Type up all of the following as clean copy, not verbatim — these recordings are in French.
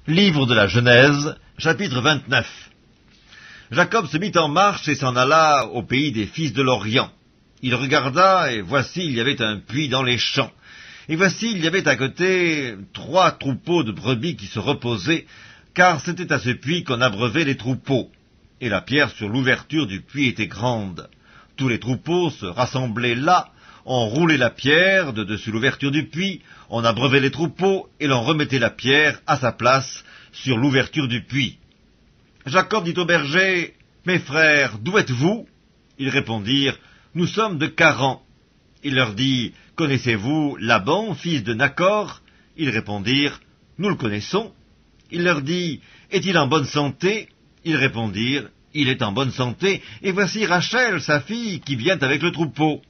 Livre de la Genèse, chapitre 29. Jacob se mit en marche et s'en alla au pays des fils de l'Orient. Il regarda, et voici, il y avait un puits dans les champs. Et voici, il y avait à côté 3 troupeaux de brebis qui se reposaient, car c'était à ce puits qu'on abreuvait les troupeaux. Et la pierre sur l'ouverture du puits était grande. Tous les troupeaux se rassemblaient là, on roulait la pierre de dessus l'ouverture du puits, on abreuvait les troupeaux, et l'on remettait la pierre à sa place sur l'ouverture du puits. Jacob dit aux bergers, « Mes frères, d'où êtes-vous » Ils répondirent, « Nous sommes de Charan. » Il leur dit, « Connaissez-vous Laban, fils de Nacor » Ils répondirent, « Nous le connaissons. » Il leur dit, « Est-il en bonne santé » Ils répondirent, « Il est en bonne santé, et voici Rachel, sa fille, qui vient avec le troupeau. »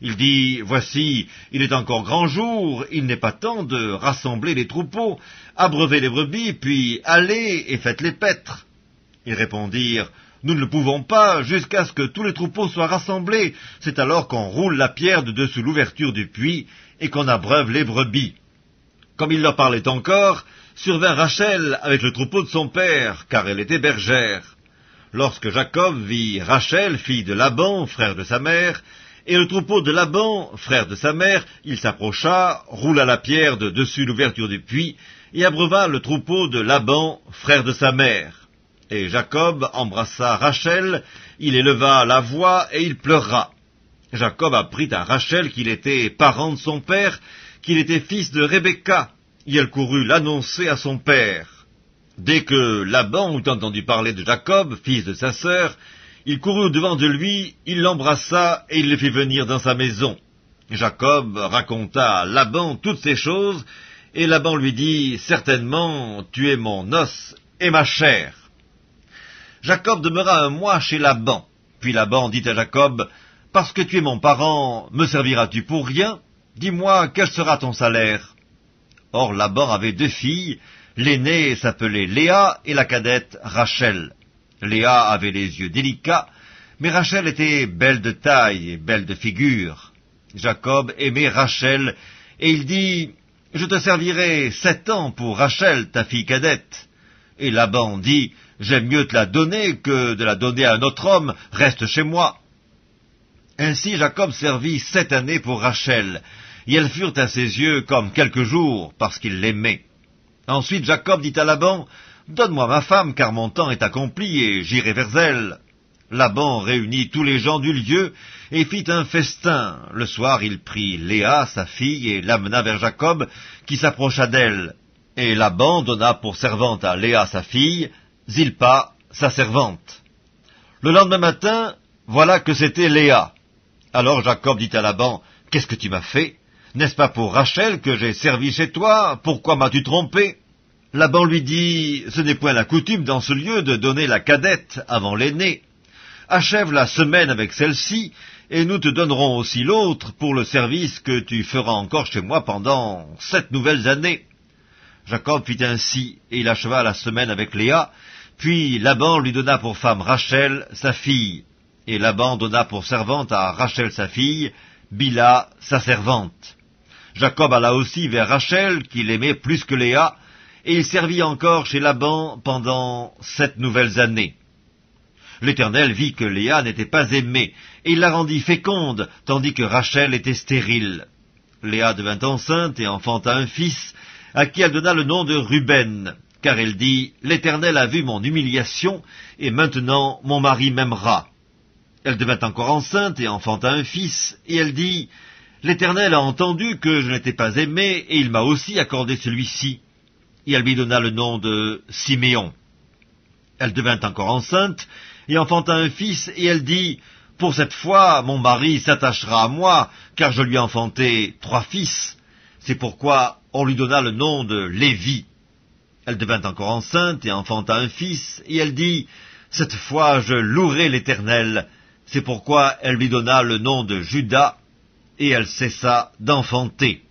Il dit, « Voici, il est encore grand jour, il n'est pas temps de rassembler les troupeaux, abreuvez les brebis, puis allez et faites les paître. » Ils répondirent, « Nous ne le pouvons pas, jusqu'à ce que tous les troupeaux soient rassemblés. C'est alors qu'on roule la pierre de dessous l'ouverture du puits et qu'on abreuve les brebis. » Comme il leur parlait encore, survint Rachel avec le troupeau de son père, car elle était bergère. Lorsque Jacob vit Rachel, fille de Laban, frère de sa mère, et le troupeau de Laban, frère de sa mère, il s'approcha, roula la pierre de dessus l'ouverture du puits, et abreuva le troupeau de Laban, frère de sa mère. Et Jacob embrassa Rachel, il éleva la voix, et il pleura. Jacob apprit à Rachel qu'il était parent de son père, qu'il était fils de Rebecca, et elle courut l'annoncer à son père. Dès que Laban eut entendu parler de Jacob, fils de sa sœur, il courut au-devant de lui, il l'embrassa et il le fit venir dans sa maison. Jacob raconta à Laban toutes ces choses, et Laban lui dit, « Certainement, tu es mon os et ma chair. » Jacob demeura un mois chez Laban. Puis Laban dit à Jacob, « Parce que tu es mon parent, me serviras-tu pour rien? Dis-moi, quel sera ton salaire ?» Or Laban avait 2 filles, l'aînée s'appelait Léa et la cadette Rachel. Léa avait les yeux délicats, mais Rachel était belle de taille et belle de figure. Jacob aimait Rachel, et il dit, « Je te servirai 7 ans pour Rachel, ta fille cadette. » Et Laban dit, « J'aime mieux te la donner que de la donner à un autre homme, reste chez moi. » Ainsi Jacob servit 7 années pour Rachel, et elles furent à ses yeux comme quelques jours, parce qu'il l'aimait. Ensuite Jacob dit à Laban, « Donne-moi ma femme, car mon temps est accompli, et j'irai vers elle. » Laban réunit tous les gens du lieu, et fit un festin. Le soir il prit Léa, sa fille, et l'amena vers Jacob, qui s'approcha d'elle. Et Laban donna pour servante à Léa, sa fille, Zilpa, sa servante. Le lendemain matin, voilà que c'était Léa. Alors Jacob dit à Laban, « Qu'est-ce que tu m'as fait? N'est-ce pas pour Rachel que j'ai servi chez toi? Pourquoi m'as-tu trompé ?» Laban lui dit, « Ce n'est point la coutume dans ce lieu de donner la cadette avant l'aînée. Achève la semaine avec celle-ci, et nous te donnerons aussi l'autre pour le service que tu feras encore chez moi pendant 7 nouvelles années. » Jacob fit ainsi, et il acheva la semaine avec Léa, puis Laban lui donna pour femme Rachel, sa fille, et Laban donna pour servante à Rachel sa fille, Bila, sa servante. Jacob alla aussi vers Rachel, qu'il aimait plus que Léa, et il servit encore chez Laban pendant 7 nouvelles années. L'Éternel vit que Léa n'était pas aimée, et il la rendit féconde, tandis que Rachel était stérile. Léa devint enceinte et enfanta un fils, à qui elle donna le nom de Ruben, car elle dit, « L'Éternel a vu mon humiliation, et maintenant mon mari m'aimera. » Elle devint encore enceinte et enfanta un fils, et elle dit, « L'Éternel a entendu que je n'étais pas aimée, et il m'a aussi accordé celui-ci. » Et elle lui donna le nom de Siméon. Elle devint encore enceinte, et enfanta un fils, et elle dit, « Pour cette fois, mon mari s'attachera à moi, car je lui ai enfanté 3 fils. » C'est pourquoi on lui donna le nom de Lévi. Elle devint encore enceinte, et enfanta un fils, et elle dit, « Cette fois je louerai l'Éternel. » C'est pourquoi elle lui donna le nom de Juda, et elle cessa d'enfanter.